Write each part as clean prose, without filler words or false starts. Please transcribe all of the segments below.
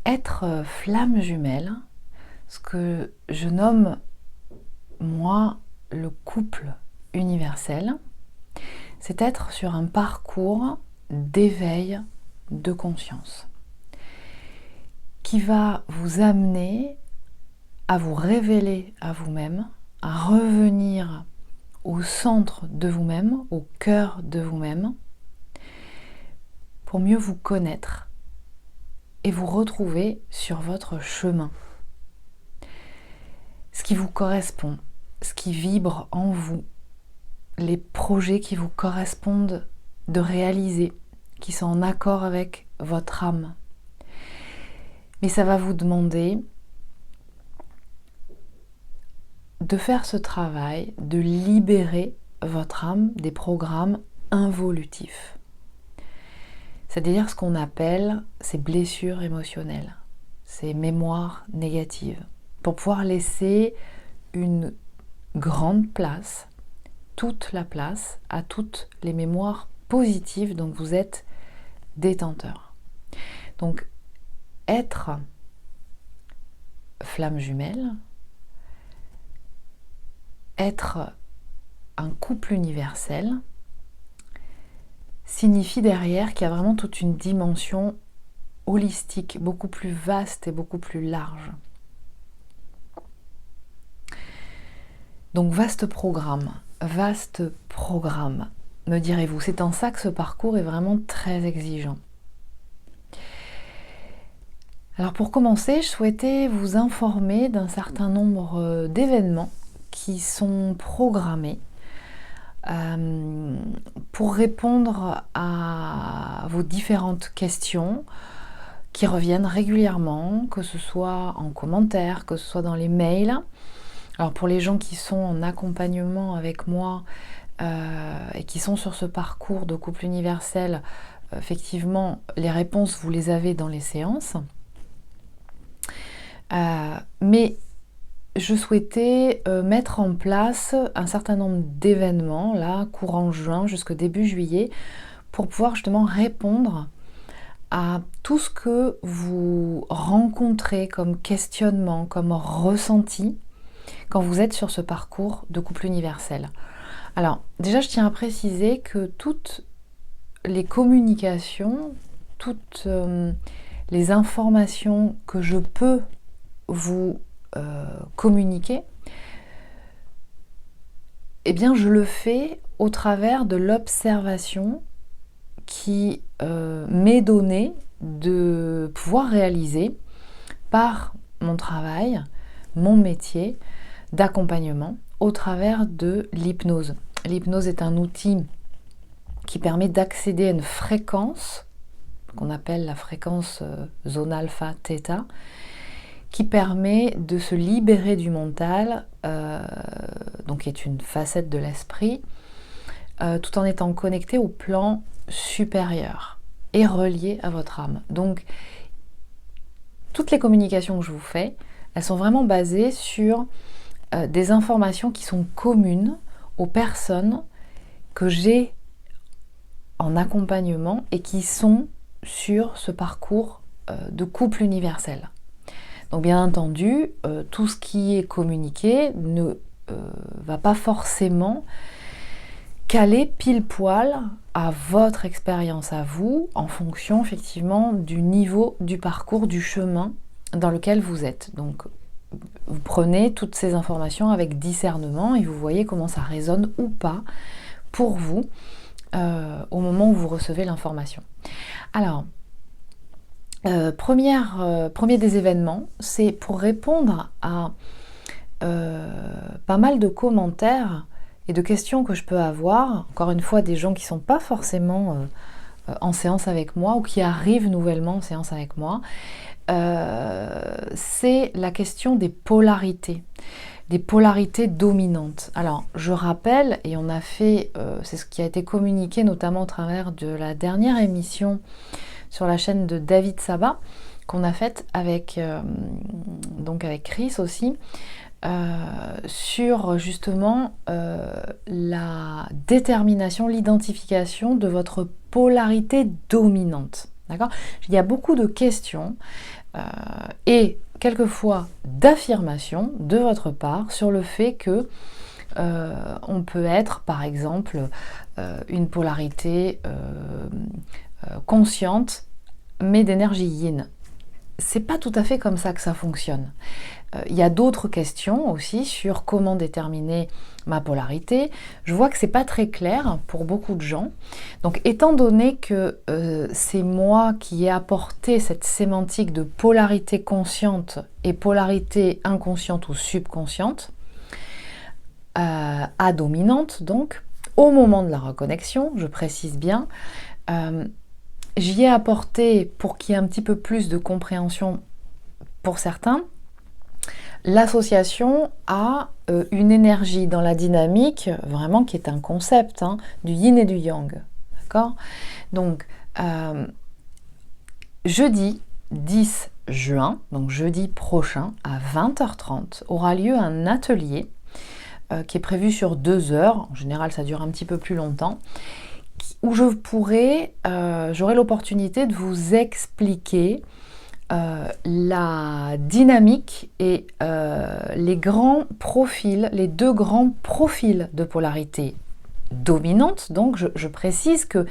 Être flamme jumelle, ce que je nomme, moi, le couple universel, c'est être sur un parcours d'éveil de conscience qui va vous amener à vous révéler à vous-même, à revenir au centre de vous-même, au cœur de vous-même, pour mieux vous connaître et vous retrouver sur votre chemin. Ce qui vous correspond, ce qui vibre en vous, les projets qui vous correspondent de réaliser, qui sont en accord avec votre âme. Mais ça va vous demander de faire ce travail, de libérer votre âme des programmes involutifs. C'est-à-dire ce qu'on appelle ces blessures émotionnelles, ces mémoires négatives, pour pouvoir laisser une grande place, toute la place, à toutes les mémoires positives dont vous êtes détenteur. Donc, être flamme jumelle, être un couple universel, signifie derrière qu'il y a vraiment toute une dimension holistique, beaucoup plus vaste et beaucoup plus large. Donc vaste programme, me direz-vous. C'est en ça que ce parcours est vraiment très exigeant. Alors pour commencer, je souhaitais vous informer d'un certain nombre d'événements qui sont programmés pour répondre à vos différentes questions qui reviennent régulièrement, que ce soit en commentaire, que ce soit dans les mails. Alors pour les gens qui sont en accompagnement avec moi et qui sont sur ce parcours de couple universel, effectivement, les réponses, vous les avez dans les séances. Mais je souhaitais mettre en place un certain nombre d'événements, là, courant juin jusqu'au début juillet, pour pouvoir justement répondre à tout ce que vous rencontrez comme questionnement, comme ressenti, quand vous êtes sur ce parcours de couple universel. Alors, déjà, je tiens à préciser que toutes les communications, toutes les informations que je peux vous communiquer, eh bien, je le fais au travers de l'observation qui m'est donnée de pouvoir réaliser par mon travail, mon métier d'accompagnement au travers de l'hypnose. L'hypnose est un outil qui permet d'accéder à une fréquence qu'on appelle la fréquence zone alpha theta, qui permet de se libérer du mental, donc qui est une facette de l'esprit, tout en étant connecté au plan supérieur et relié à votre âme. Donc, toutes les communications que je vous fais, elles sont vraiment basées sur des informations qui sont communes aux personnes que j'ai en accompagnement et qui sont sur ce parcours de couple universel. Donc bien entendu, tout ce qui est communiqué ne va pas forcément caler pile poil à votre expérience à vous, en fonction effectivement du niveau du parcours, du chemin dans lequel vous êtes. Donc vous prenez toutes ces informations avec discernement et vous voyez comment ça résonne ou pas pour vous au moment où vous recevez l'information. Alors, premier des événements, c'est pour répondre à pas mal de commentaires et de questions que je peux avoir, encore une fois des gens qui ne sont pas forcément en séance avec moi ou qui arrivent nouvellement en séance avec moi, c'est la question des polarités dominantes. Alors je rappelle, et on a fait, c'est ce qui a été communiqué notamment au travers de la dernière émission sur la chaîne de David Sabat, qu'on a faite avec, donc avec Chris aussi, sur justement la détermination, l'identification de votre polarité dominante. D'accord ? Il y a beaucoup de questions et quelquefois d'affirmation de votre part sur le fait que on peut être, par exemple, une polarité consciente, mais d'énergie yin. C'est pas tout à fait comme ça que ça fonctionne. Il y a d'autres questions aussi sur comment déterminer ma polarité. Je vois que c'est pas très clair pour beaucoup de gens. Donc, étant donné que c'est moi qui ai apporté cette sémantique de polarité consciente et polarité inconsciente ou subconsciente, à dominante, donc, au moment de la reconnexion, je précise bien, j'y ai apporté, pour qu'il y ait un petit peu plus de compréhension pour certains, l'association à une énergie dans la dynamique, vraiment qui est un concept, hein, du yin et du yang. D'accord ? Donc, jeudi 10 juin, donc jeudi prochain, à 20h30, aura lieu un atelier qui est prévu sur 2 heures, en général ça dure un petit peu plus longtemps, où j'aurai l'opportunité de vous expliquer la dynamique et les grands profils, les 2 grands profils de polarité dominante. Donc je précise que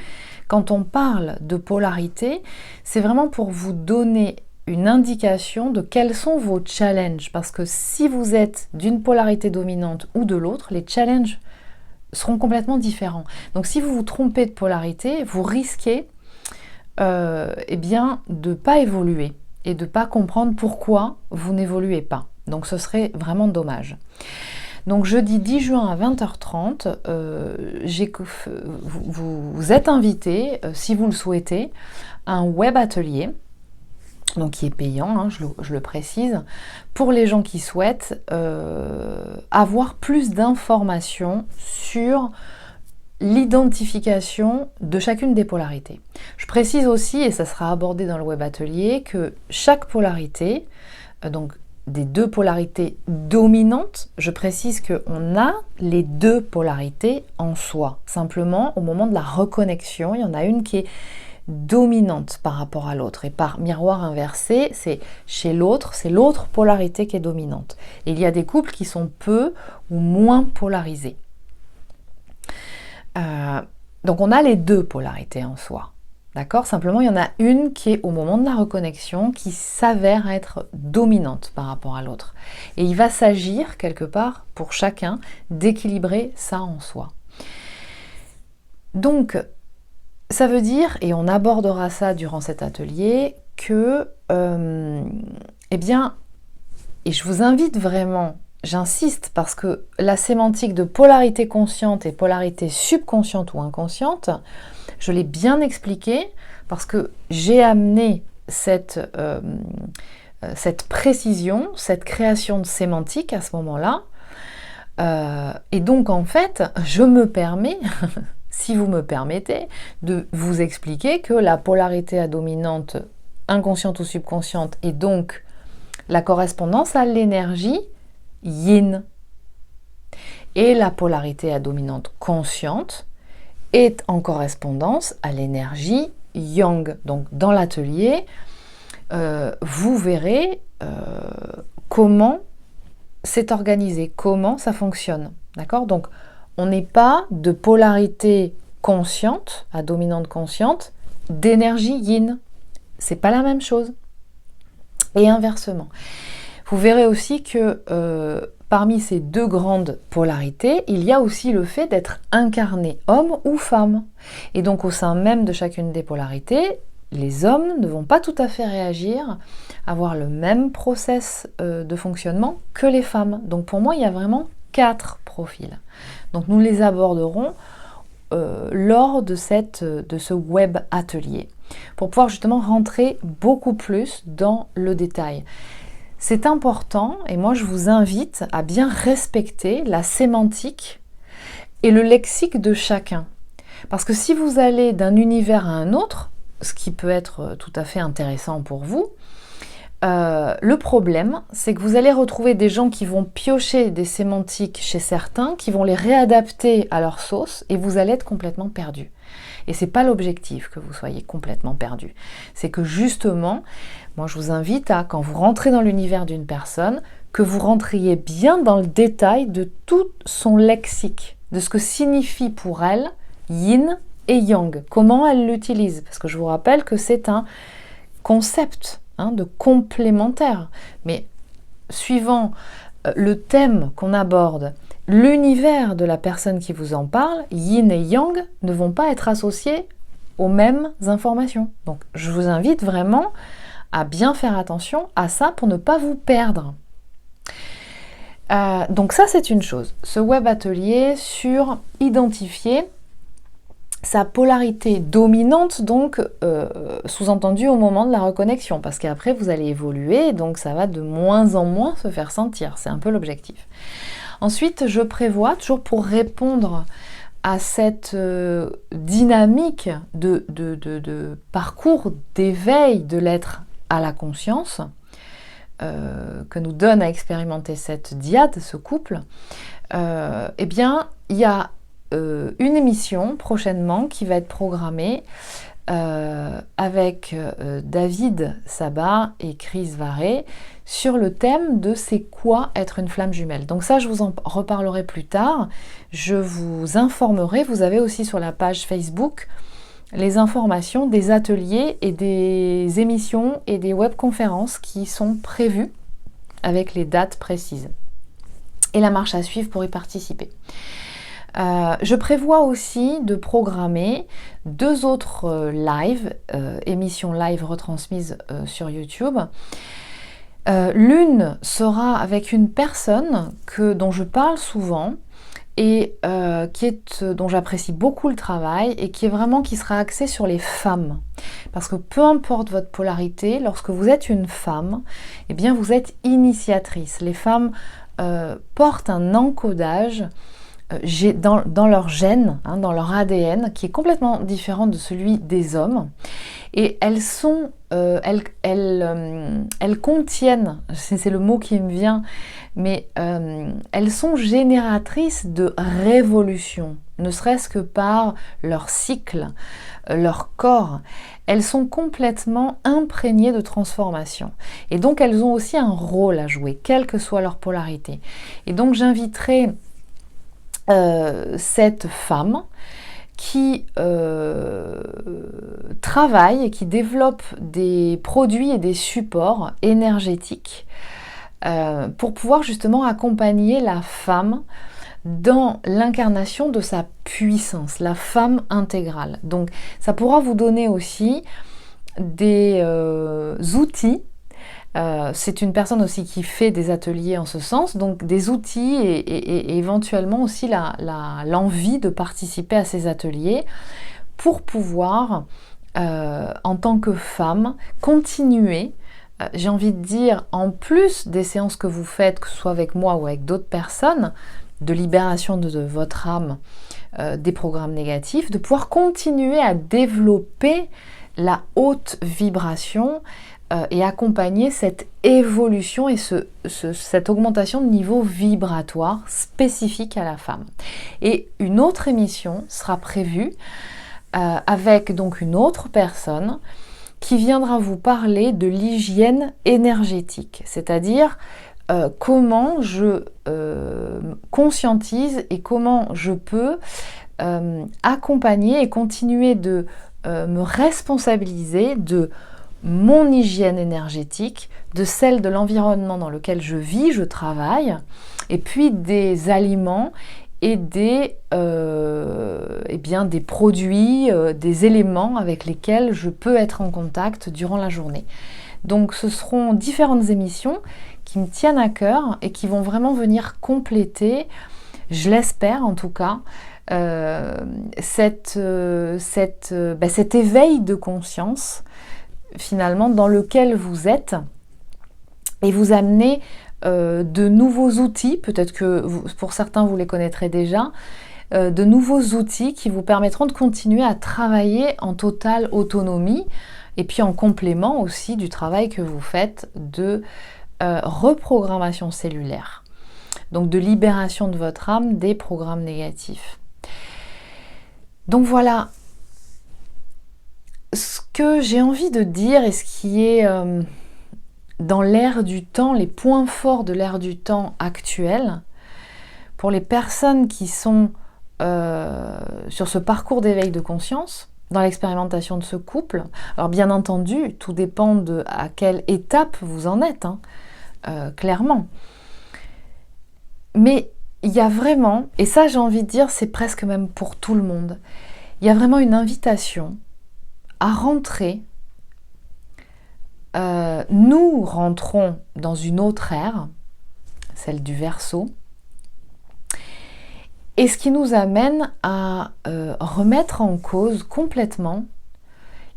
quand on parle de polarité, c'est vraiment pour vous donner une indication de quels sont vos challenges, parce que si vous êtes d'une polarité dominante ou de l'autre, les challenges seront complètement différents. Donc si vous vous trompez de polarité, vous risquez de ne pas évoluer et de ne pas comprendre pourquoi vous n'évoluez pas. Donc ce serait vraiment dommage. Donc jeudi 10 juin à 20h30, vous êtes invité, si vous le souhaitez, à un web atelier, donc qui est payant, hein, je le précise, pour les gens qui souhaitent avoir plus d'informations sur l'identification de chacune des polarités. Je précise aussi, et ça sera abordé dans le web atelier, que chaque polarité, donc des 2 polarités dominantes, je précise qu'on a les 2 polarités en soi. Simplement, au moment de la reconnexion, il y en a une qui est dominante par rapport à l'autre. Et par miroir inversé, c'est chez l'autre, c'est l'autre polarité qui est dominante. Et il y a des couples qui sont peu ou moins polarisés. Donc on a les 2 polarités en soi. D'accord ? Simplement, il y en a une qui est au moment de la reconnexion qui s'avère être dominante par rapport à l'autre. Et il va s'agir, quelque part, pour chacun, d'équilibrer ça en soi. Donc, ça veut dire, et on abordera ça durant cet atelier, que, et je vous invite vraiment, j'insiste, parce que la sémantique de polarité consciente et polarité subconsciente ou inconsciente, je l'ai bien expliqué, parce que j'ai amené cette précision, cette création de sémantique à ce moment-là, et donc en fait, je me permets... si vous me permettez, de vous expliquer que la polarité à dominante inconsciente ou subconsciente est donc la correspondance à l'énergie yin. Et la polarité à dominante consciente est en correspondance à l'énergie yang. Donc dans l'atelier, vous verrez comment c'est organisé, comment ça fonctionne. D'accord ? Donc, on n'est pas de polarité consciente, à dominante consciente, d'énergie yin. C'est pas la même chose. Et inversement. Vous verrez aussi que parmi ces 2 grandes polarités, il y a aussi le fait d'être incarné homme ou femme. Et donc au sein même de chacune des polarités, les hommes ne vont pas tout à fait réagir, avoir le même process de fonctionnement que les femmes. Donc pour moi, il y a vraiment 4 profils. Donc nous les aborderons lors de ce web atelier, pour pouvoir justement rentrer beaucoup plus dans le détail. C'est important, et moi je vous invite à bien respecter la sémantique et le lexique de chacun. Parce que si vous allez d'un univers à un autre, ce qui peut être tout à fait intéressant pour vous, Le problème, c'est que vous allez retrouver des gens qui vont piocher des sémantiques chez certains, qui vont les réadapter à leur sauce, et vous allez être complètement perdu. Et c'est pas l'objectif que vous soyez complètement perdu. C'est que justement, moi je vous invite à, quand vous rentrez dans l'univers d'une personne, que vous rentriez bien dans le détail de tout son lexique, de ce que signifie pour elle yin et yang, comment elle l'utilise. Parce que je vous rappelle que c'est un concept de complémentaire. Mais suivant le thème qu'on aborde, l'univers de la personne qui vous en parle, yin et yang ne vont pas être associés aux mêmes informations. Donc je vous invite vraiment à bien faire attention à ça pour ne pas vous perdre. Donc ça c'est une chose. Ce web atelier sur identifier sa polarité dominante, donc sous-entendu au moment de la reconnexion, parce qu'après vous allez évoluer, donc ça va de moins en moins se faire sentir, c'est un peu l'objectif. Ensuite, je prévois, toujours pour répondre à cette dynamique de parcours d'éveil de l'être à la conscience, que nous donne à expérimenter cette dyade, ce couple, eh bien, il y a une émission prochainement qui va être programmée avec David Sabat et Chris Varé sur le thème de c'est quoi être une flamme jumelle. Donc ça, je vous en reparlerai plus tard. Je vous informerai. Vous avez aussi sur la page Facebook les informations des ateliers et des émissions et des webconférences qui sont prévues avec les dates précises et la marche à suivre pour y participer. Je prévois aussi de programmer 2 autres émissions live retransmises sur YouTube. L'une sera avec une personne dont je parle souvent et dont j'apprécie beaucoup le travail et qui sera axée sur les femmes. Parce que peu importe votre polarité, lorsque vous êtes une femme, eh bien vous êtes initiatrice. Les femmes portent un encodage dans leur gène, dans leur ADN, qui est complètement différent de celui des hommes. Et elles contiennent, c'est le mot qui me vient, mais elles sont génératrices de révolution, ne serait-ce que par leur cycle, leur corps. Elles sont complètement imprégnées de transformation. Et donc elles ont aussi un rôle à jouer, quelle que soit leur polarité. Et donc j'inviterai cette femme qui travaille et qui développe des produits et des supports énergétiques pour pouvoir justement accompagner la femme dans l'incarnation de sa puissance, la femme intégrale. Donc ça pourra vous donner aussi des outils. C'est une personne aussi qui fait des ateliers en ce sens, donc des outils et éventuellement aussi l'envie de participer à ces ateliers pour pouvoir, en tant que femme, continuer, j'ai envie de dire, en plus des séances que vous faites, que ce soit avec moi ou avec d'autres personnes, de libération de votre âme des programmes négatifs, de pouvoir continuer à développer la haute vibration et accompagner cette évolution et cette augmentation de niveau vibratoire spécifique à la femme. Et une autre émission sera prévue avec donc une autre personne qui viendra vous parler de l'hygiène énergétique, c'est-à-dire comment je conscientise et comment je peux accompagner et continuer de me responsabiliser de mon hygiène énergétique, de celle de l'environnement dans lequel je vis, je travaille, et puis des aliments et des produits, des éléments avec lesquels je peux être en contact durant la journée. Donc ce seront différentes émissions qui me tiennent à cœur et qui vont vraiment venir compléter, je l'espère en tout cas, cet éveil de conscience finalement dans lequel vous êtes et vous amener de nouveaux outils, peut-être que pour certains vous les connaîtrez déjà, de nouveaux outils qui vous permettront de continuer à travailler en totale autonomie et puis en complément aussi du travail que vous faites de reprogrammation cellulaire, donc de libération de votre âme des programmes négatifs. Donc voilà, ce que j'ai envie de dire et ce qui est dans l'ère du temps, les points forts de l'ère du temps actuelle, pour les personnes qui sont sur ce parcours d'éveil de conscience, dans l'expérimentation de ce couple. Alors bien entendu, tout dépend de à quelle étape vous en êtes, clairement. Mais il y a vraiment, et ça j'ai envie de dire, c'est presque même pour tout le monde, il y a vraiment une invitation à rentrer. Nous rentrons dans une autre ère, celle du Verseau, et ce qui nous amène à remettre en cause complètement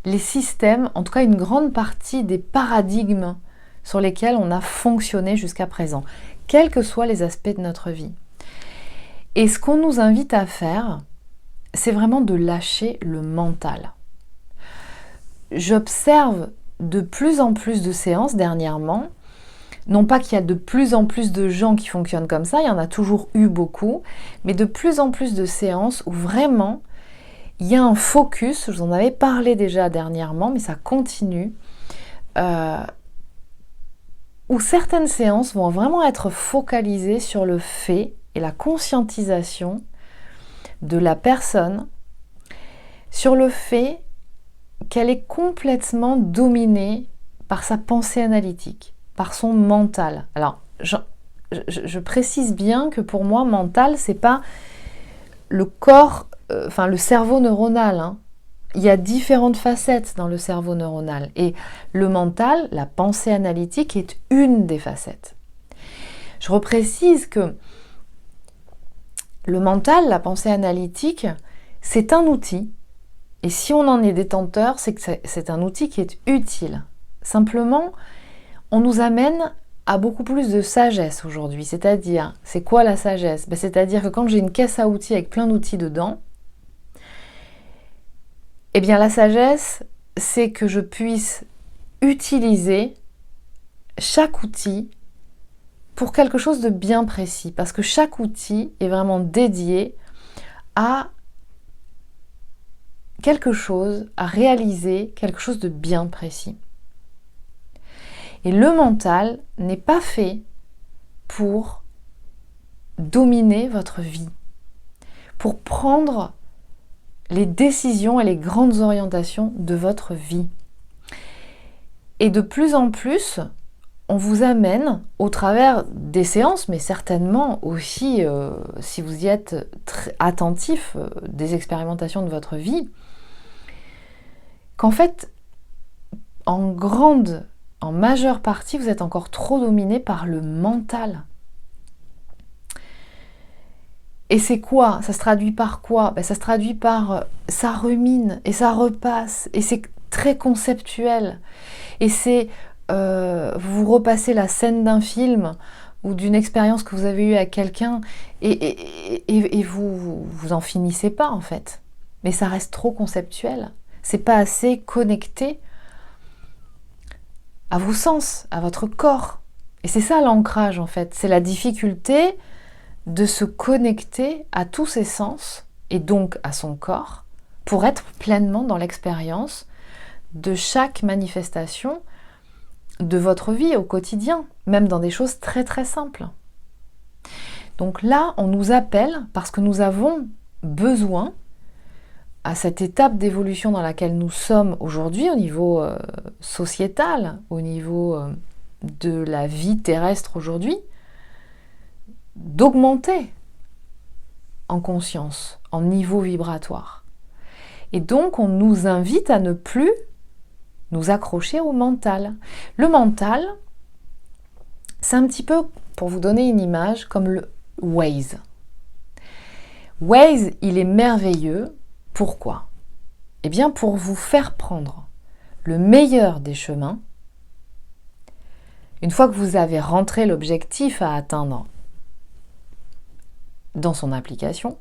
les systèmes, en tout cas une grande partie des paradigmes sur lesquels on a fonctionné jusqu'à présent, quels que soient les aspects de notre vie. Et ce qu'on nous invite à faire, c'est vraiment de lâcher le mental. J'observe de plus en plus de séances dernièrement, non pas qu'il y a de plus en plus de gens qui fonctionnent comme ça, il y en a toujours eu beaucoup, mais de plus en plus de séances où vraiment il y a un focus, je vous en avais parlé déjà dernièrement, mais ça continue, où certaines séances vont vraiment être focalisées sur le fait et la conscientisation de la personne, sur le fait qu'elle est complètement dominée par sa pensée analytique, par son mental. Alors, je précise bien que pour moi, mental, c'est pas le corps, le cerveau neuronal. Il y a différentes facettes dans le cerveau neuronal. Et le mental, la pensée analytique, est une des facettes. Je reprécise que le mental, la pensée analytique, c'est un outil. Et si on en est détenteur, c'est que c'est un outil qui est utile. Simplement, on nous amène à beaucoup plus de sagesse aujourd'hui. C'est-à-dire, c'est quoi la sagesse ? C'est-à-dire que quand j'ai une caisse à outils avec plein d'outils dedans, eh bien la sagesse, c'est que je puisse utiliser chaque outil pour quelque chose de bien précis. Parce que chaque outil est vraiment dédié à quelque chose, à réaliser quelque chose de bien précis. Et le mental n'est pas fait pour dominer votre vie, pour prendre les décisions et les grandes orientations de votre vie. Et de plus en plus, on vous amène au travers des séances, mais certainement aussi, si vous y êtes très attentif, des expérimentations de votre vie, qu'en fait, en majeure partie, vous êtes encore trop dominé par le mental. Et c'est quoi ? Ça se traduit par quoi ? Ça se traduit par ça rumine et ça repasse et c'est très conceptuel. Et c'est vous repassez la scène d'un film ou d'une expérience que vous avez eue avec quelqu'un et vous en finissez pas en fait. Mais ça reste trop conceptuel. C'est pas assez connecté à vos sens, à votre corps. Et c'est ça l'ancrage en fait. C'est la difficulté de se connecter à tous ses sens et donc à son corps pour être pleinement dans l'expérience de chaque manifestation de votre vie au quotidien, même dans des choses très très simples. Donc là, on nous appelle parce que nous avons besoin, à cette étape d'évolution dans laquelle nous sommes aujourd'hui au niveau sociétal, au niveau de la vie terrestre aujourd'hui, d'augmenter en conscience, en niveau vibratoire. Et donc, on nous invite à ne plus nous accrocher au mental. Le mental, c'est un petit peu, pour vous donner une image, comme le Waze. Waze, il est merveilleux. Pourquoi ? Eh bien, pour vous faire prendre le meilleur des chemins, une fois que vous avez rentré l'objectif à atteindre dans son application,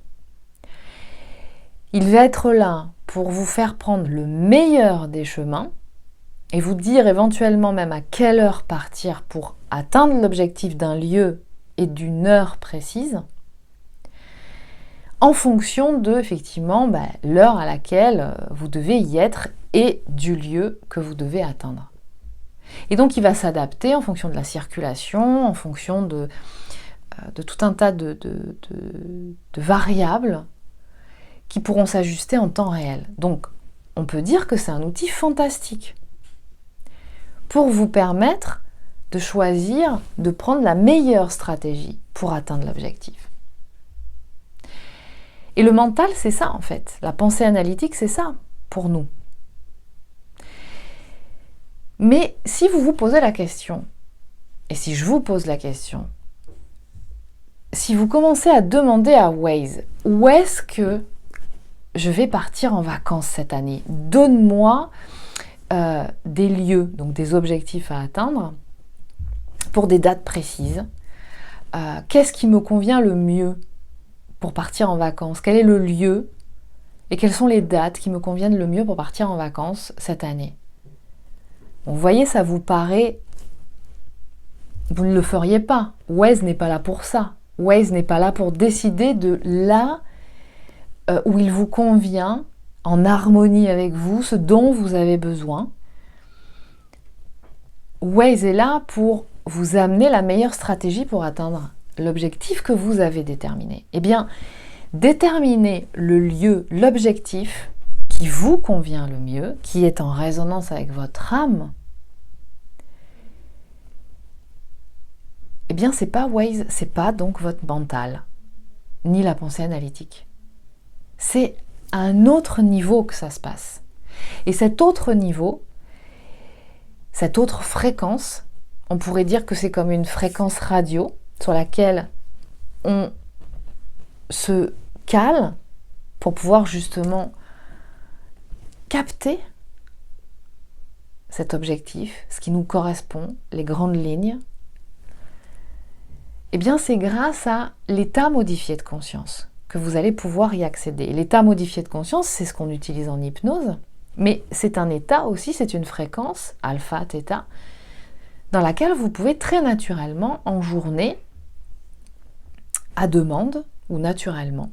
il va être là pour vous faire prendre le meilleur des chemins et vous dire éventuellement même à quelle heure partir pour atteindre l'objectif d'un lieu et d'une heure précise, en fonction de, effectivement, l'heure à laquelle vous devez y être et du lieu que vous devez atteindre. Et donc, il va s'adapter en fonction de la circulation, en fonction de tout un tas de variables qui pourront s'ajuster en temps réel. Donc, on peut dire que c'est un outil fantastique pour vous permettre de choisir, de prendre la meilleure stratégie pour atteindre l'objectif. Et le mental, c'est ça en fait. La pensée analytique, c'est ça pour nous. Mais si vous vous posez la question, et si je vous pose la question, si vous commencez à demander à Waze, où est-ce que je vais partir en vacances cette année? Donne-moi des lieux, donc des objectifs à atteindre, pour des dates précises. Qu'est-ce qui me convient le mieux pour partir en vacances? Quel est le lieu et quelles sont les dates qui me conviennent le mieux pour partir en vacances cette année? Vous voyez, ça vous paraît... Vous ne le feriez pas. Waze n'est pas là pour ça. Waze n'est pas là pour décider de là où il vous convient, en harmonie avec vous, ce dont vous avez besoin. Waze est là pour vous amener la meilleure stratégie pour atteindre l'objectif que vous avez déterminé. Eh bien, déterminer le lieu, l'objectif qui vous convient le mieux, qui est en résonance avec votre âme, eh bien, c'est pas Waze, c'est pas donc votre mental, ni la pensée analytique. C'est à un autre niveau que ça se passe. Et cet autre niveau, cette autre fréquence, on pourrait dire que c'est comme une fréquence radio sur laquelle on se cale pour pouvoir justement capter cet objectif, ce qui nous correspond, les grandes lignes. Eh bien, c'est grâce à l'état modifié de conscience que vous allez pouvoir y accéder. Et l'état modifié de conscience, c'est ce qu'on utilise en hypnose, mais c'est un état aussi, c'est une fréquence, alpha, theta, dans laquelle vous pouvez très naturellement, en journée, à demande ou naturellement,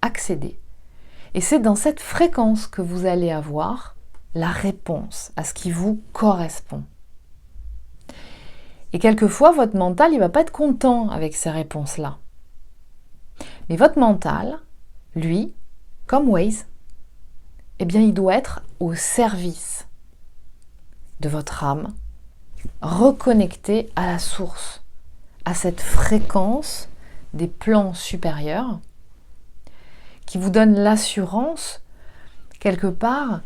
accéder. Et c'est dans cette fréquence que vous allez avoir la réponse à ce qui vous correspond. Et quelquefois, votre mental, il ne va pas être content avec ces réponses-là. Mais votre mental, lui, comme Waze, eh bien, il doit être au service de votre âme, reconnecté à la source, à cette fréquence des plans supérieurs qui vous donne l'assurance, quelque part,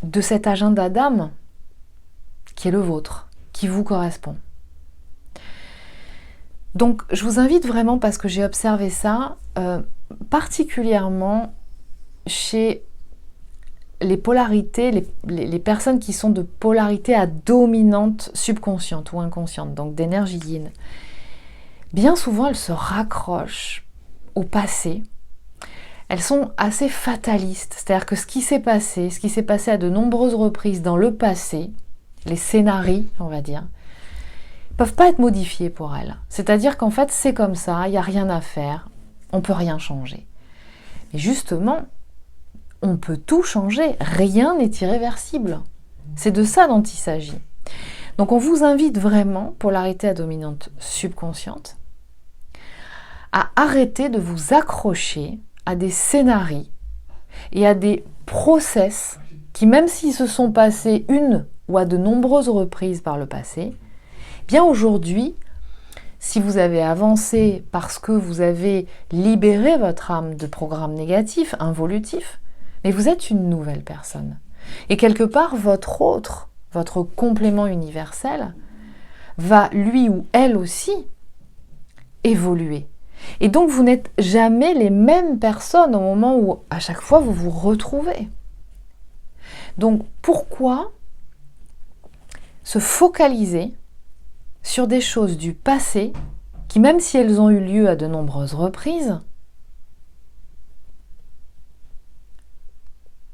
de cet agenda d'âme qui est le vôtre, qui vous correspond. Donc, je vous invite vraiment, parce que j'ai observé ça, particulièrement chez les polarités, les personnes qui sont de polarité à dominante subconsciente ou inconsciente, donc d'énergie yin. Bien souvent, elles se raccrochent au passé. Elles sont assez fatalistes, c'est-à-dire que ce qui s'est passé à de nombreuses reprises dans le passé, les scénarios, on va dire, peuvent pas être modifiés pour elles. C'est-à-dire qu'en fait, c'est comme ça, il n'y a rien à faire, on peut rien changer. Mais justement, on peut tout changer, rien n'est irréversible. C'est de ça dont il s'agit. Donc on vous invite vraiment, polarité à dominante subconsciente, à arrêter de vous accrocher à des scénarios et à des process qui, même s'ils se sont passés une ou à de nombreuses reprises par le passé, bien aujourd'hui, si vous avez avancé parce que vous avez libéré votre âme de programmes négatifs, involutifs, mais vous êtes une nouvelle personne. Et quelque part, votre complément universel, va lui ou elle aussi évoluer. Et donc, vous n'êtes jamais les mêmes personnes au moment où, à chaque fois, vous vous retrouvez. Donc, pourquoi se focaliser sur des choses du passé qui, même si elles ont eu lieu à de nombreuses reprises,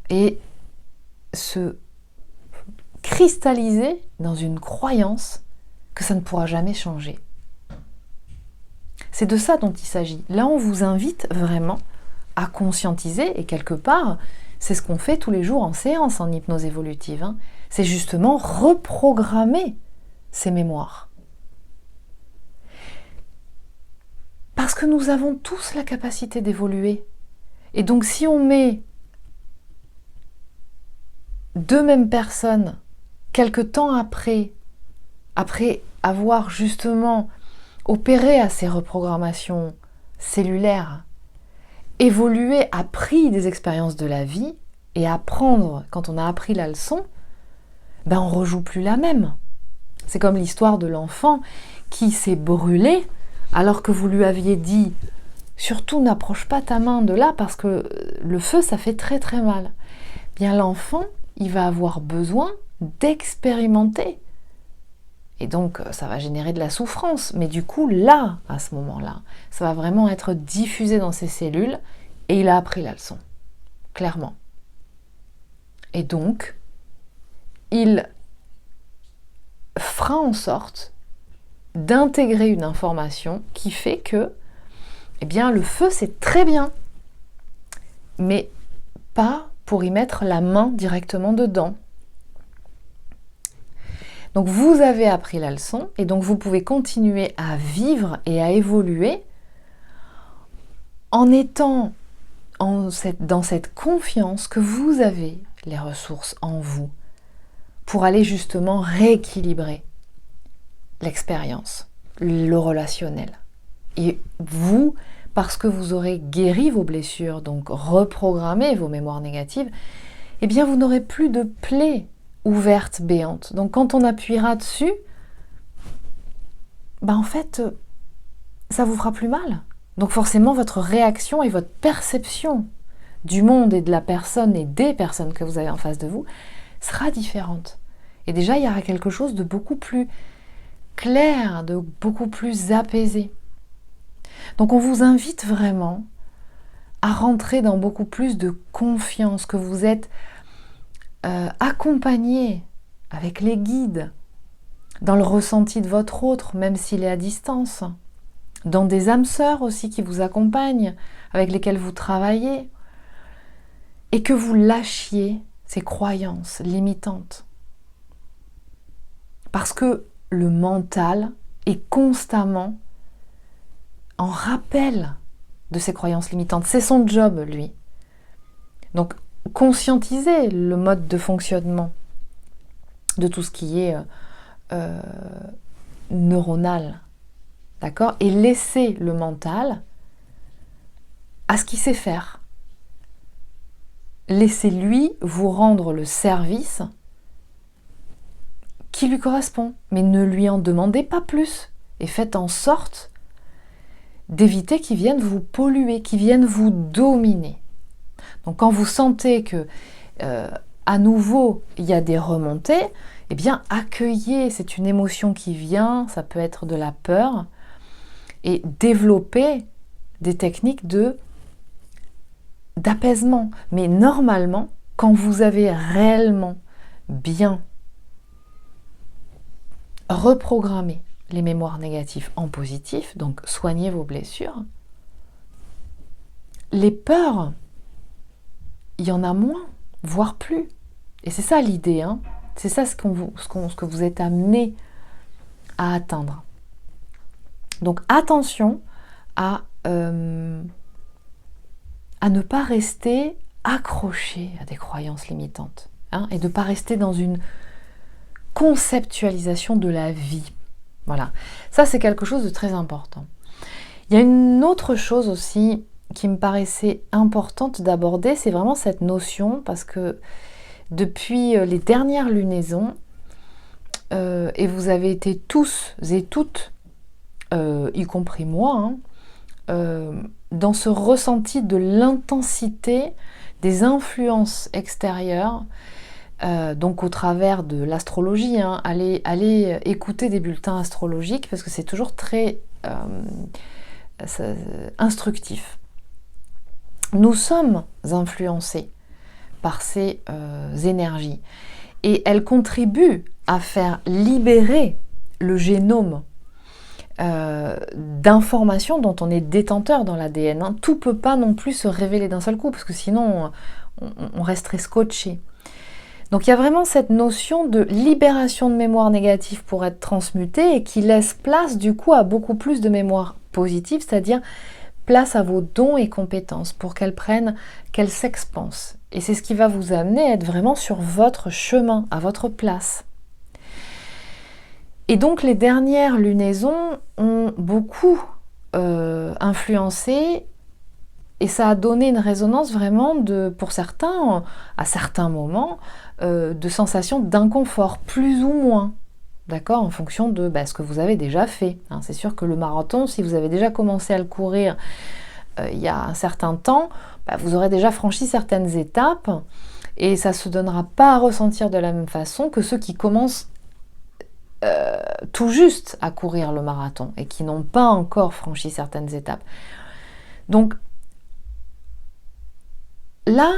et se cristalliser dans une croyance que ça ne pourra jamais changer. C'est de ça dont il s'agit. Là, on vous invite vraiment à conscientiser, et quelque part, c'est ce qu'on fait tous les jours en séance en hypnose évolutive, hein. C'est justement reprogrammer ces mémoires. Parce que nous avons tous la capacité d'évoluer. Et donc si on met deux mêmes personnes, quelque temps après avoir justement opéré à ces reprogrammations cellulaires, évolué, appris des expériences de la vie, et apprendre, quand on a appris la leçon, ben on ne rejoue plus la même. C'est comme l'histoire de l'enfant qui s'est brûlé alors que vous lui aviez dit « Surtout n'approche pas ta main de là parce que le feu ça fait très très mal ». Bien l'enfant, il va avoir besoin d'expérimenter. Et donc ça va générer de la souffrance. Mais du coup là, à ce moment-là, ça va vraiment être diffusé dans ses cellules et il a appris la leçon, clairement. Et donc, il fera en sorte d'intégrer une information qui fait que, eh bien, le feu c'est très bien, mais pas pour y mettre la main directement dedans. Donc vous avez appris la leçon et donc vous pouvez continuer à vivre et à évoluer en étant dans cette confiance que vous avez les ressources en vous pour aller justement rééquilibrer l'expérience, le relationnel. Et vous, parce que vous aurez guéri vos blessures, donc reprogrammé vos mémoires négatives, eh bien vous n'aurez plus de plaies ouvertes, béantes. Donc quand on appuiera dessus, ben en fait, ça vous fera plus mal. Donc forcément, votre réaction et votre perception du monde et de la personne et des personnes que vous avez en face de vous sera différente. Et déjà, il y aura quelque chose de beaucoup plus clair, de beaucoup plus apaisé. Donc on vous invite vraiment à rentrer dans beaucoup plus de confiance, que vous êtes accompagné avec les guides, dans le ressenti de votre autre, même s'il est à distance, dans des âmes sœurs aussi qui vous accompagnent, avec lesquelles vous travaillez, et que vous lâchiez ces croyances limitantes. Parce que le mental est constamment en rappel de ces croyances limitantes. C'est son job, lui. Donc, conscientiser le mode de fonctionnement de tout ce qui est neuronal, d'accord ? Et laisser le mental à ce qu'il sait faire. Laissez-lui vous rendre le service qui lui correspond, mais ne lui en demandez pas plus. Et faites en sorte d'éviter qu'ils viennent vous polluer, qu'ils viennent vous dominer. Donc quand vous sentez que à nouveau il y a des remontées, eh bien accueillez, c'est une émotion qui vient, ça peut être de la peur, et développez des techniques d'apaisement. Mais normalement, quand vous avez réellement bien reprogrammé les mémoires négatives en positif, donc soignez vos blessures, les peurs, il y en a moins, voire plus. Et c'est ça l'idée, hein. C'est ça ce que vous êtes amené à atteindre. Donc attention à ne pas rester accroché à des croyances limitantes, hein, et de ne pas rester dans une conceptualisation de la vie. Voilà, ça c'est quelque chose de très important. Il y a une autre chose aussi qui me paraissait importante d'aborder, c'est vraiment cette notion, parce que depuis les dernières lunaisons, et vous avez été tous et toutes, y compris moi, hein, dans ce ressenti de l'intensité des influences extérieures, donc au travers de l'astrologie, hein, allez écouter des bulletins astrologiques parce que c'est toujours très instructif. Nous sommes influencés par ces énergies et elle contribue à faire libérer le génome d'informations dont on est détenteur dans l'ADN. Hein. Tout ne peut pas non plus se révéler d'un seul coup, parce que sinon on resterait scotché. Donc il y a vraiment cette notion de libération de mémoire négative pour être transmutée et qui laisse place du coup à beaucoup plus de mémoire positive, c'est-à-dire place à vos dons et compétences pour qu'elles s'expansent. Et c'est ce qui va vous amener à être vraiment sur votre chemin, à votre place. Et donc les dernières lunaisons ont beaucoup influencé et ça a donné une résonance vraiment pour certains, à certains moments, de sensations d'inconfort, plus ou moins. D'accord, en fonction de ce que vous avez déjà fait. Hein. C'est sûr que le marathon, si vous avez déjà commencé à le courir il y a un certain temps, vous aurez déjà franchi certaines étapes et ça ne se donnera pas à ressentir de la même façon que ceux qui commencent tout juste à courir le marathon et qui n'ont pas encore franchi certaines étapes. Donc là,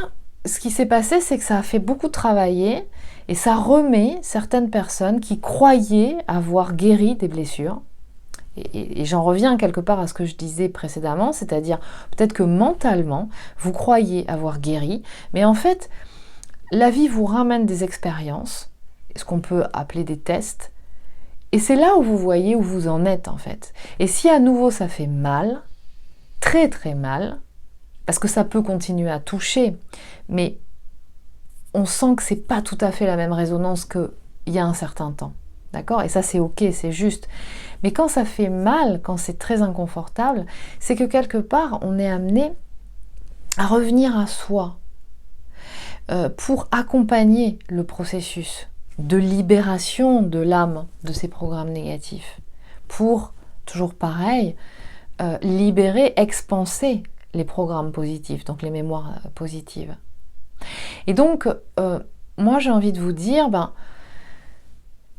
ce qui s'est passé, c'est que ça a fait beaucoup travailler et ça remet certaines personnes qui croyaient avoir guéri des blessures. Et j'en reviens quelque part à ce que je disais précédemment, c'est-à-dire peut-être que mentalement, vous croyez avoir guéri, mais en fait, la vie vous ramène des expériences, ce qu'on peut appeler des tests, et c'est là où vous voyez où vous en êtes en fait. Et si à nouveau ça fait mal, très très mal, parce que ça peut continuer à toucher, mais on sent que c'est pas tout à fait la même résonance qu'il y a un certain temps. D'accord ? Et ça c'est ok, c'est juste. Mais quand ça fait mal, quand c'est très inconfortable, c'est que quelque part on est amené à revenir à soi pour accompagner le processus de libération de l'âme de ces programmes négatifs. Pour, toujours pareil, libérer, expanser les programmes positifs, donc les mémoires positives. Et donc, moi j'ai envie de vous dire,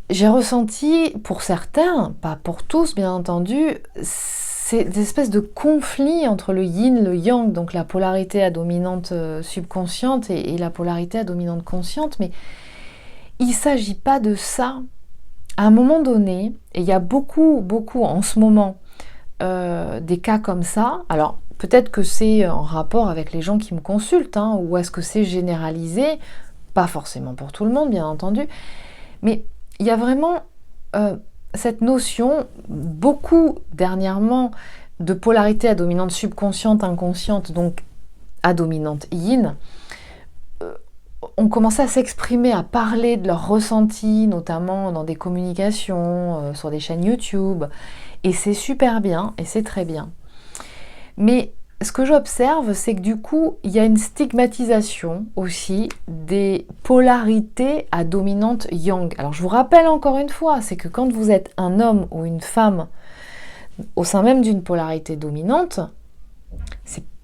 j'ai ressenti pour certains, pas pour tous bien entendu, des espèces de conflits entre le yin, le yang, donc la polarité à dominante subconsciente et la polarité à dominante consciente, mais il ne s'agit pas de ça. À un moment donné, et il y a beaucoup en ce moment des cas comme ça, alors peut-être que c'est en rapport avec les gens qui me consultent, hein, ou est-ce que c'est généralisé, pas forcément pour tout le monde bien entendu, mais il y a vraiment cette notion, beaucoup dernièrement, de polarité à dominante subconsciente, inconsciente, donc à dominante yin, ont commencé à s'exprimer, à parler de leurs ressentis, notamment dans des communications, sur des chaînes YouTube, et c'est super bien, et c'est très bien. Mais ce que j'observe, c'est que du coup, il y a une stigmatisation aussi des polarités à dominante yang. Alors je vous rappelle encore une fois, c'est que quand vous êtes un homme ou une femme au sein même d'une polarité dominante,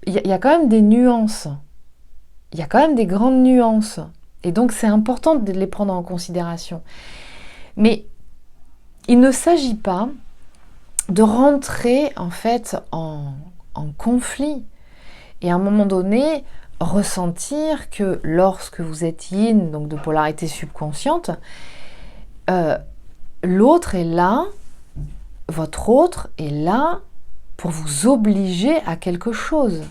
il y a quand même des nuances. Il y a quand même des grandes nuances. Et donc c'est important de les prendre en considération. Mais il ne s'agit pas de rentrer en fait en conflit et à un moment donné ressentir que lorsque vous êtes yin, donc de polarité subconsciente, l'autre est là, votre autre est là pour vous obliger à quelque chose.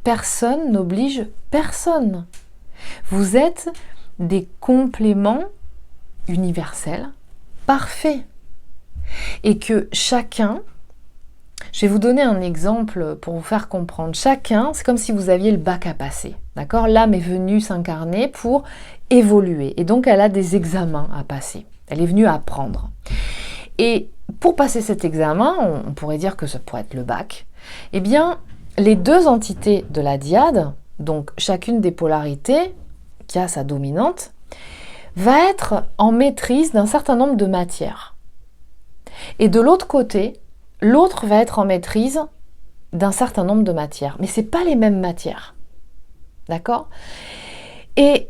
Personne n'oblige personne. Vous êtes des compléments universels parfaits et que chacun, je vais vous donner un exemple pour vous faire comprendre. Chacun, c'est comme si vous aviez le bac à passer. D'accord ? L'âme est venue s'incarner pour évoluer. Et donc, elle a des examens à passer. Elle est venue apprendre. Et pour passer cet examen, on pourrait dire que ça pourrait être le bac. Eh bien, les deux entités de la dyade, donc chacune des polarités qui a sa dominante, va être en maîtrise d'un certain nombre de matières. Et de l'autre côté, l'autre va être en maîtrise d'un certain nombre de matières. Mais ce n'est pas les mêmes matières. D'accord ? Et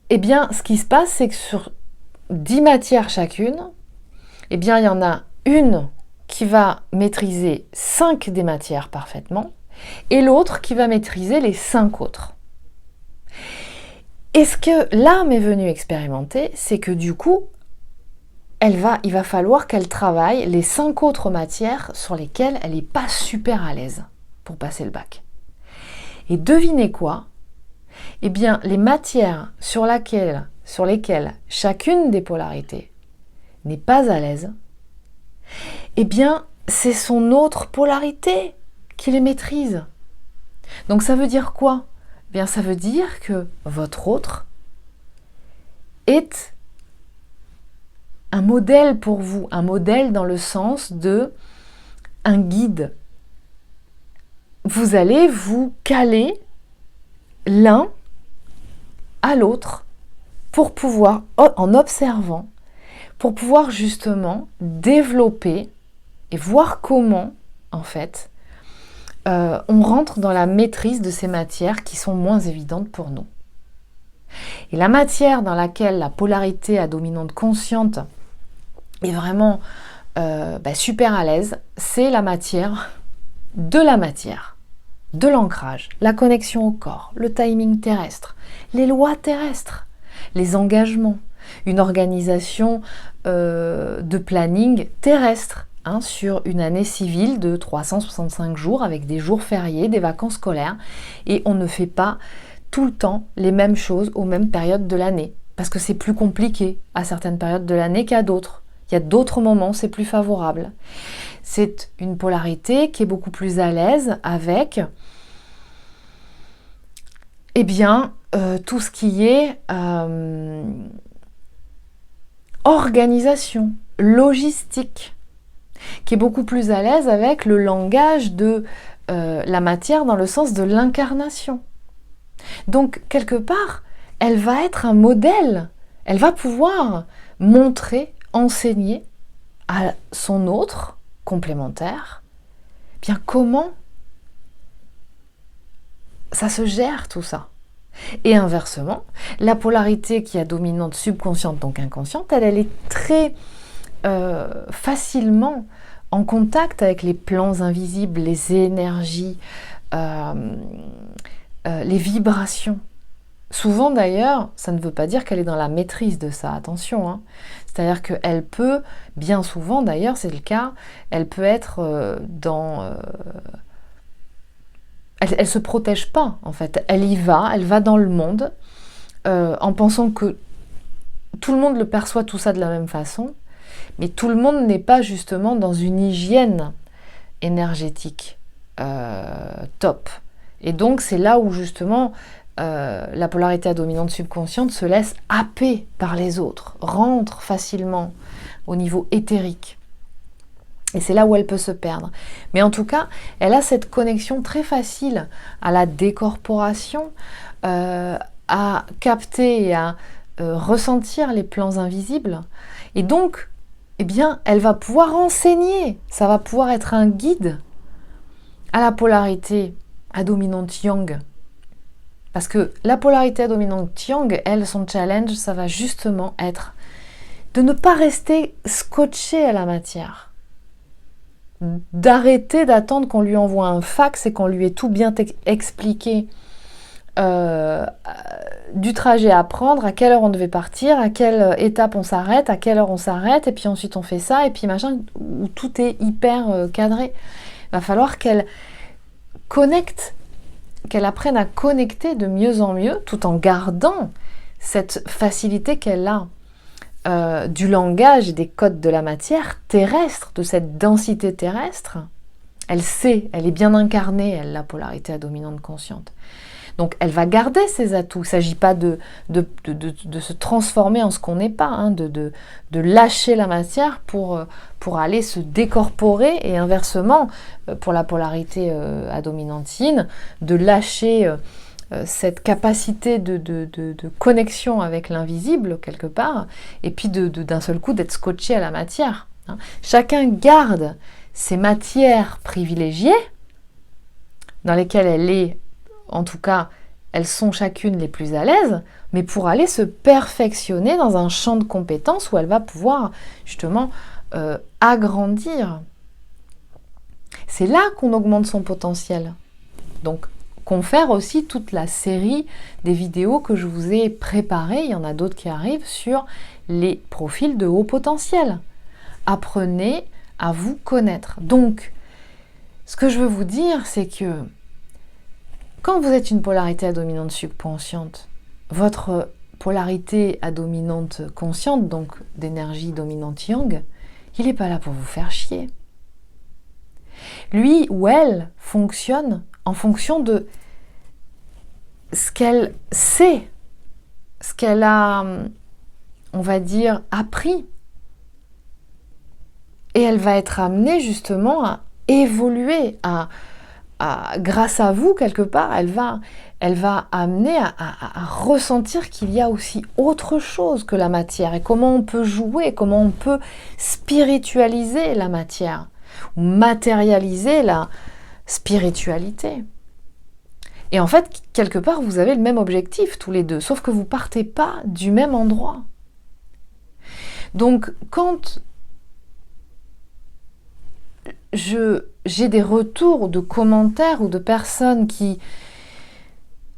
eh bien, ce qui se passe, c'est que sur 10 matières chacune, eh bien, il y en a une qui va maîtriser 5 des matières parfaitement et l'autre qui va maîtriser les 5 autres. Et ce que l'âme est venue expérimenter, c'est que du coup, il va falloir qu'elle travaille les 5 autres matières sur lesquelles elle n'est pas super à l'aise pour passer le bac. Et devinez quoi? Eh bien, les matières sur lesquelles chacune des polarités n'est pas à l'aise, eh bien, c'est son autre polarité qui les maîtrise. Donc ça veut dire quoi? Eh bien, ça veut dire que votre autre est un modèle pour vous, un modèle dans le sens de un guide. Vous allez vous caler l'un à l'autre pour pouvoir, en observant, pour pouvoir justement développer et voir comment, en fait, on rentre dans la maîtrise de ces matières qui sont moins évidentes pour nous. Et la matière dans laquelle la polarité à dominante consciente est vraiment super à l'aise, c'est la matière, de l'ancrage, la connexion au corps, le timing terrestre, les lois terrestres, les engagements, une organisation de planning terrestre sur une année civile de 365 jours avec des jours fériés, des vacances scolaires, et on ne fait pas tout le temps les mêmes choses aux mêmes périodes de l'année, parce que c'est plus compliqué à certaines périodes de l'année qu'à d'autres. Il y a d'autres moments, c'est plus favorable. C'est une polarité qui est beaucoup plus à l'aise avec tout ce qui est organisation, logistique, qui est beaucoup plus à l'aise avec le langage de la matière dans le sens de l'incarnation. Donc, quelque part, elle va être un modèle, elle va pouvoir montrer, enseigner à son autre complémentaire, bien comment ça se gère tout ça. Et inversement, la polarité qui est dominante subconsciente, donc inconsciente, elle est très facilement en contact avec les plans invisibles, les énergies, les vibrations. Souvent d'ailleurs, ça ne veut pas dire qu'elle est dans la maîtrise de ça, attention. C'est-à-dire qu'elle peut, bien souvent d'ailleurs, c'est le cas, elle peut être elle se protège pas en fait, elle va dans le monde en pensant que tout le monde le perçoit tout ça de la même façon, mais tout le monde n'est pas justement dans une hygiène énergétique top. Et donc c'est là où justement la polarité à dominante subconsciente se laisse happer par les autres, rentre facilement au niveau éthérique. Et c'est là où elle peut se perdre. Mais en tout cas, elle a cette connexion très facile à la décorporation, à capter et à ressentir les plans invisibles. Et donc, eh bien, elle va pouvoir enseigner. Ça va pouvoir être un guide à la polarité à dominante yang. Parce que la polarité à dominante yang, elle, son challenge, ça va justement être de ne pas rester scotché à la matière. D'arrêter d'attendre qu'on lui envoie un fax et qu'on lui ait tout bien expliqué du trajet à prendre, à quelle heure on devait partir, à quelle étape on s'arrête, à quelle heure on s'arrête, et puis ensuite on fait ça, et puis machin, où tout est hyper cadré. Il va falloir qu'elle connecte, qu'elle apprenne à connecter de mieux en mieux, tout en gardant cette facilité qu'elle a du langage et des codes de la matière terrestre, de cette densité terrestre. Elle sait, elle est bien incarnée, elle, la polarité à dominante consciente. Donc elle va garder ses atouts. Il ne s'agit pas de se transformer en ce qu'on n'est pas, de lâcher la matière pour aller se décorporer, et inversement, pour la polarité à dominante yin, de lâcher cette capacité de connexion avec l'invisible quelque part, et puis d'un seul coup d'être scotché à la matière. Chacun garde ses matières privilégiées, dans lesquelles elle est, en tout cas, elles sont chacune les plus à l'aise, mais pour aller se perfectionner dans un champ de compétences où elle va pouvoir justement agrandir. C'est là qu'on augmente son potentiel. Donc, confère aussi toute la série des vidéos que je vous ai préparées, il y en a d'autres qui arrivent, sur les profils de haut potentiel. Apprenez à vous connaître. Donc, ce que je veux vous dire, c'est que quand vous êtes une polarité à dominante subconsciente, votre polarité à dominante consciente, donc d'énergie dominante yang, il n'est pas là pour vous faire chier. Lui ou elle fonctionne en fonction de ce qu'elle sait, ce qu'elle a, on va dire, appris. Et elle va être amenée justement à évoluer, grâce à vous, quelque part, elle va amener à ressentir qu'il y a aussi autre chose que la matière et comment on peut jouer, comment on peut spiritualiser la matière ou matérialiser la spiritualité. Et en fait, quelque part, vous avez le même objectif tous les deux, sauf que vous partez pas du même endroit. Donc, quand j'ai des retours de commentaires ou de personnes qui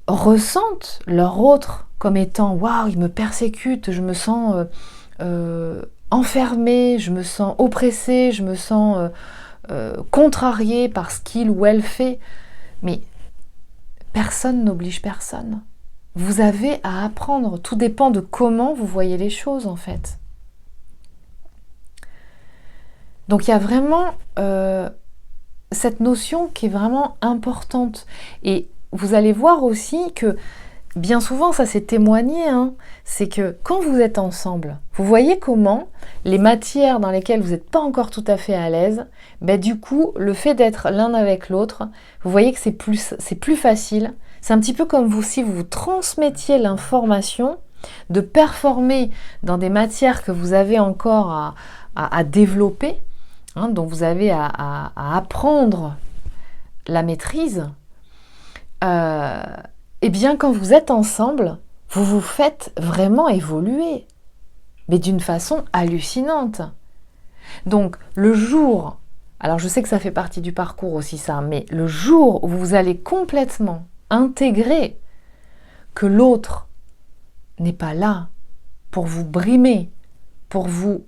ressentent leur autre comme étant « waouh, il me persécute, je me sens enfermée, je me sens oppressée, je me sens contrariée par ce qu'il ou elle fait ». Mais personne n'oblige personne. Vous avez à apprendre, tout dépend de comment vous voyez les choses en fait. Donc il y a vraiment cette notion qui est vraiment importante. Et vous allez voir aussi que, bien souvent, ça s'est témoigné, c'est que quand vous êtes ensemble, vous voyez comment les matières dans lesquelles vous n'êtes pas encore tout à fait à l'aise, du coup, le fait d'être l'un avec l'autre, vous voyez que c'est plus facile. C'est un petit peu comme si vous transmettiez l'information de performer dans des matières que vous avez encore à développer, dont vous avez à apprendre la maîtrise. Eh bien, quand vous êtes ensemble, vous vous faites vraiment évoluer, mais d'une façon hallucinante. Donc, le jour, alors je sais que ça fait partie du parcours aussi ça, mais le jour où vous allez complètement intégrer que l'autre n'est pas là pour vous brimer, pour vous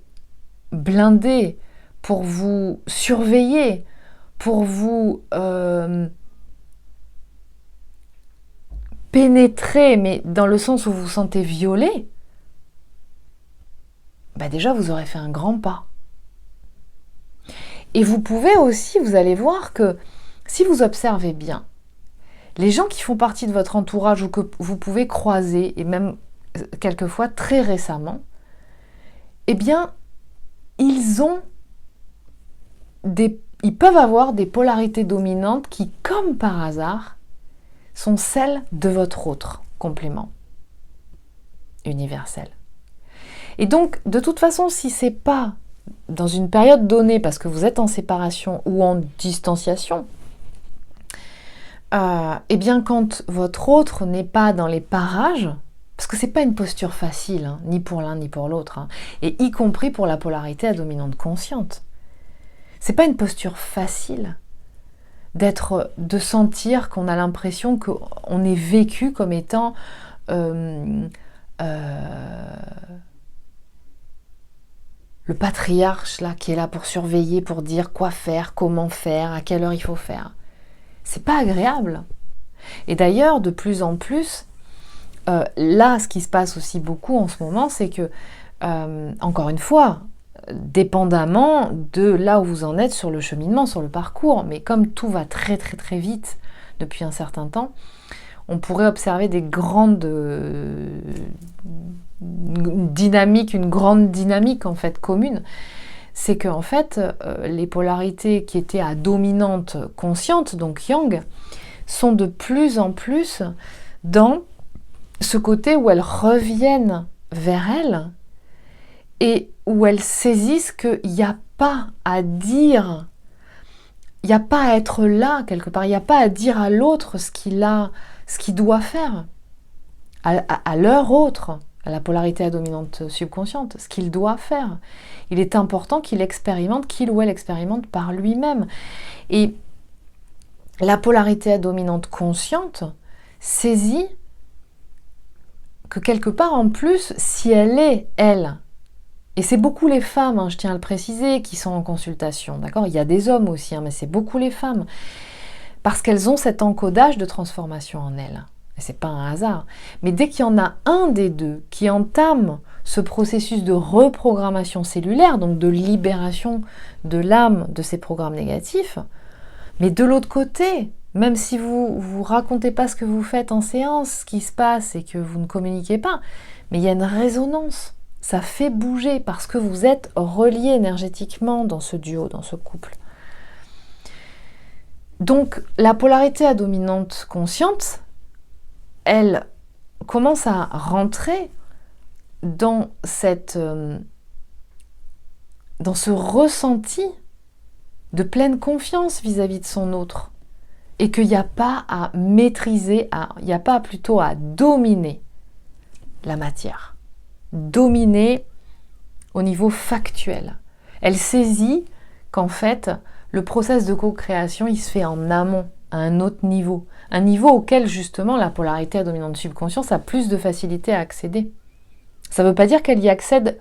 blinder, pour vous surveiller, pour vous pénétrer, mais dans le sens où vous vous sentez violé, déjà vous aurez fait un grand pas. Et vous pouvez aussi, vous allez voir que si vous observez bien, les gens qui font partie de votre entourage ou que vous pouvez croiser, et même quelquefois très récemment, eh bien, ils peuvent avoir des polarités dominantes qui, comme par hasard, sont celles de votre autre complément universel. Et donc, de toute façon, si c'est pas dans une période donnée, parce que vous êtes en séparation ou en distanciation, eh bien, quand votre autre n'est pas dans les parages, parce que c'est pas une posture facile, ni pour l'un ni pour l'autre, et y compris pour la polarité à dominante consciente. C'est pas une posture facile de sentir qu'on a l'impression qu'on est vécu comme étant le patriarche là, qui est là pour surveiller, pour dire quoi faire, comment faire, à quelle heure il faut faire. C'est pas agréable. Et d'ailleurs, de plus en plus, là, ce qui se passe aussi beaucoup en ce moment, c'est que, encore une fois, dépendamment de là où vous en êtes sur le cheminement, sur le parcours, mais comme tout va très très très vite depuis un certain temps, on pourrait observer des grandes dynamiques, une grande dynamique en fait commune. C'est que en fait, les polarités qui étaient à dominante consciente, donc yang, sont de plus en plus dans ce côté où elles reviennent vers elles et où elles saisissent qu'il n'y a pas à dire, il n'y a pas à être là quelque part, il n'y a pas à dire à l'autre ce qu'il doit faire, à leur autre, à la polarité à dominante subconsciente, ce qu'il doit faire. Il est important qu'il ou elle expérimente par lui-même. Et la polarité dominante consciente saisit que quelque part en plus, si elle est, elle, et c'est beaucoup les femmes, hein, je tiens à le préciser, qui sont en consultation, d'accord? Il y a des hommes aussi, hein, mais c'est beaucoup les femmes, parce qu'elles ont cet encodage de transformation en elles. Et c'est pas un hasard. Mais dès qu'il y en a un des deux qui entame ce processus de reprogrammation cellulaire, donc de libération de l'âme de ces programmes négatifs, mais de l'autre côté, même si vous racontez pas ce que vous faites en séance, ce qui se passe et que vous ne communiquez pas, mais il y a une résonance. Ça fait bouger parce que vous êtes reliés énergétiquement dans ce duo, dans ce couple. Donc la polarité à dominante consciente, elle commence à rentrer dans ce ressenti de pleine confiance vis-à-vis de son autre. Et qu'il n'y a pas à maîtriser, il n'y a pas plutôt à dominer la matière. Dominer au niveau factuel. Elle saisit qu'en fait, le process de co-création, il se fait en amont, à un autre niveau. Un niveau auquel, justement, la polarité à dominante subconscience a plus de facilité à accéder. Ça ne veut pas dire qu'elle y accède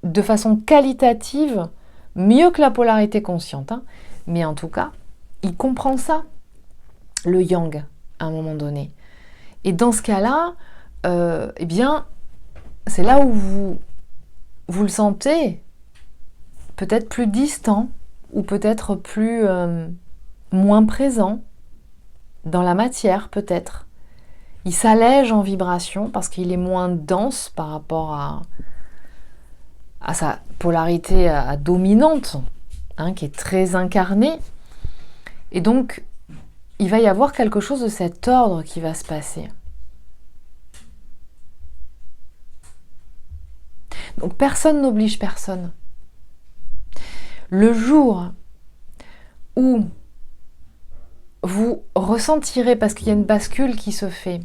de façon qualitative mieux que la polarité consciente, hein. Mais en tout cas, il comprend ça, le yang, à un moment donné. Et dans ce cas-là, eh bien, c'est là où vous le sentez peut-être plus distant ou peut-être plus moins présent dans la matière, peut-être. Il s'allège en vibration parce qu'il est moins dense par rapport à sa polarité dominante, hein, qui est très incarnée. Et donc, il va y avoir quelque chose de cet ordre qui va se passer. Donc, personne n'oblige personne. Le jour où vous ressentirez, parce qu'il y a une bascule qui se fait,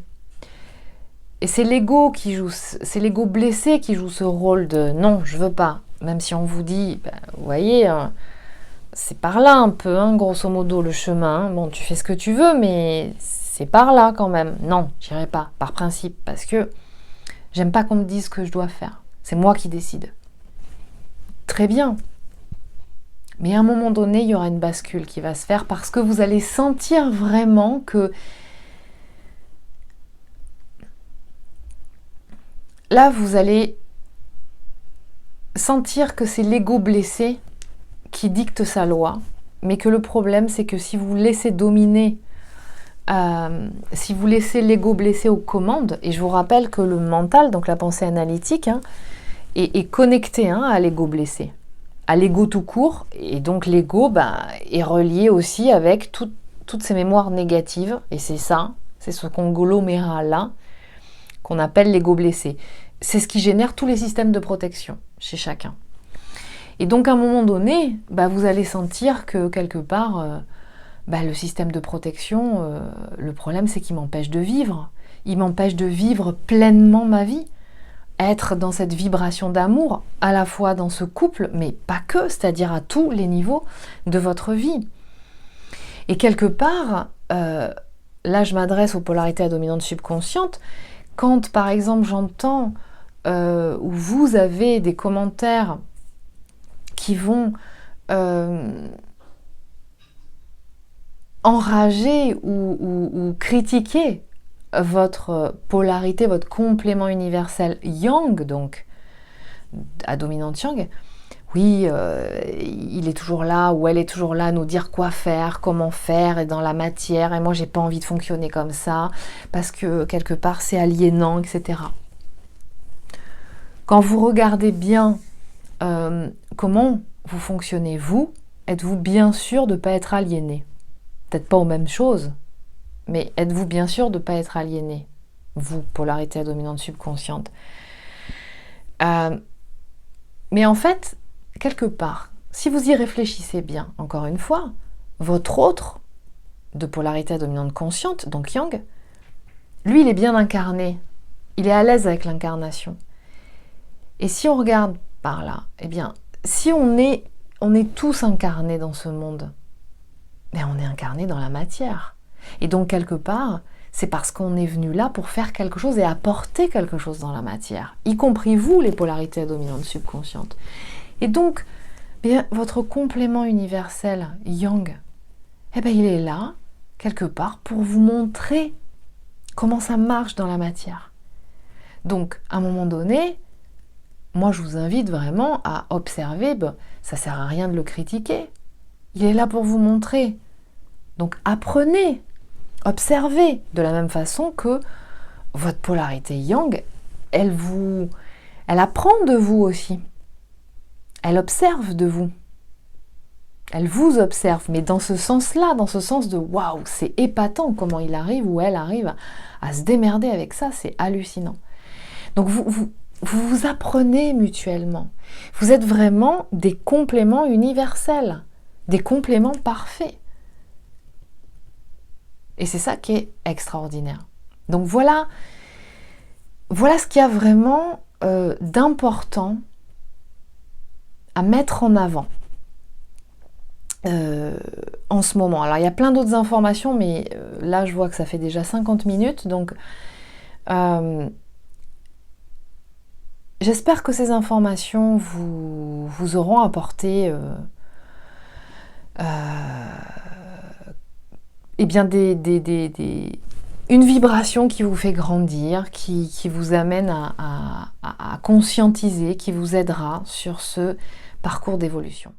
et c'est l'ego qui joue, c'est l'ego blessé qui joue ce rôle de non, je veux pas. Même si on vous dit, ben, vous voyez, c'est par là un peu, hein, grosso modo, le chemin. Bon, tu fais ce que tu veux, mais c'est par là quand même. Non, j'irai pas, par principe, parce que j'aime pas qu'on me dise ce que je dois faire. C'est moi qui décide. Très bien. Mais à un moment donné, il y aura une bascule qui va se faire parce que vous allez sentir vraiment que là, vous allez sentir que c'est l'ego blessé qui dicte sa loi, mais que le problème, c'est que si vous laissez dominer, si vous laissez l'ego blessé aux commandes, et je vous rappelle que le mental, donc la pensée analytique, hein, est connecté, hein, à l'ego blessé, à l'ego tout court, et donc l'ego est relié aussi avec toutes ces mémoires négatives, et c'est ça, c'est ce conglomérat-là qu'on appelle l'ego blessé. C'est ce qui génère tous les systèmes de protection chez chacun. Et donc à un moment donné, vous allez sentir que quelque part, le système de protection, le problème c'est qu'il m'empêche de vivre. Il m'empêche de vivre pleinement ma vie. Être dans cette vibration d'amour, à la fois dans ce couple, mais pas que, c'est-à-dire à tous les niveaux de votre vie. Et quelque part, là je m'adresse aux polarités à dominante subconsciente, quand par exemple j'entends où vous avez des commentaires qui vont enrager ou critiquer votre polarité, votre complément universel yang, donc à dominante yang, oui, il est toujours là ou elle est toujours là à nous dire quoi faire, comment faire, et dans la matière, et moi j'ai pas envie de fonctionner comme ça, parce que quelque part c'est aliénant, etc. Quand vous regardez bien comment vous fonctionnez, vous, êtes-vous bien sûr de ne pas être aliéné? Peut-être pas aux mêmes choses, mais êtes-vous bien sûr de ne pas être aliéné? Vous, polarité à dominante subconsciente. Mais en fait, quelque part, si vous y réfléchissez bien, encore une fois, votre autre de polarité à dominante consciente, donc yang, lui, il est bien incarné. Il est à l'aise avec l'incarnation. Et si on regarde par là, eh bien, si on est tous incarnés dans ce monde, Mais on est incarné dans la matière. Et donc, quelque part, c'est parce qu'on est venu là pour faire quelque chose et apporter quelque chose dans la matière, y compris vous, les polarités dominantes subconscientes. Et donc, bien, votre complément universel, yang, eh bien, il est là, quelque part, pour vous montrer comment ça marche dans la matière. Donc, à un moment donné, moi, je vous invite vraiment à observer, ça ne sert à rien de le critiquer. Il est là pour vous montrer. Donc, apprenez, observez, de la même façon que votre polarité yang, elle apprend de vous aussi. Elle observe de vous. Elle vous observe, mais dans ce sens-là, dans ce sens de waouh, c'est épatant comment il arrive ou elle arrive à se démerder avec ça, c'est hallucinant. Donc vous apprenez mutuellement. Vous êtes vraiment des compléments universels, des compléments parfaits. Et c'est ça qui est extraordinaire. Donc voilà ce qu'il y a vraiment d'important à mettre en avant en ce moment. Alors il y a plein d'autres informations, mais là je vois que ça fait déjà 50 minutes, donc j'espère que ces informations vous auront apporté eh bien une vibration qui vous fait grandir, qui vous amène à conscientiser, qui vous aidera sur ce parcours d'évolution.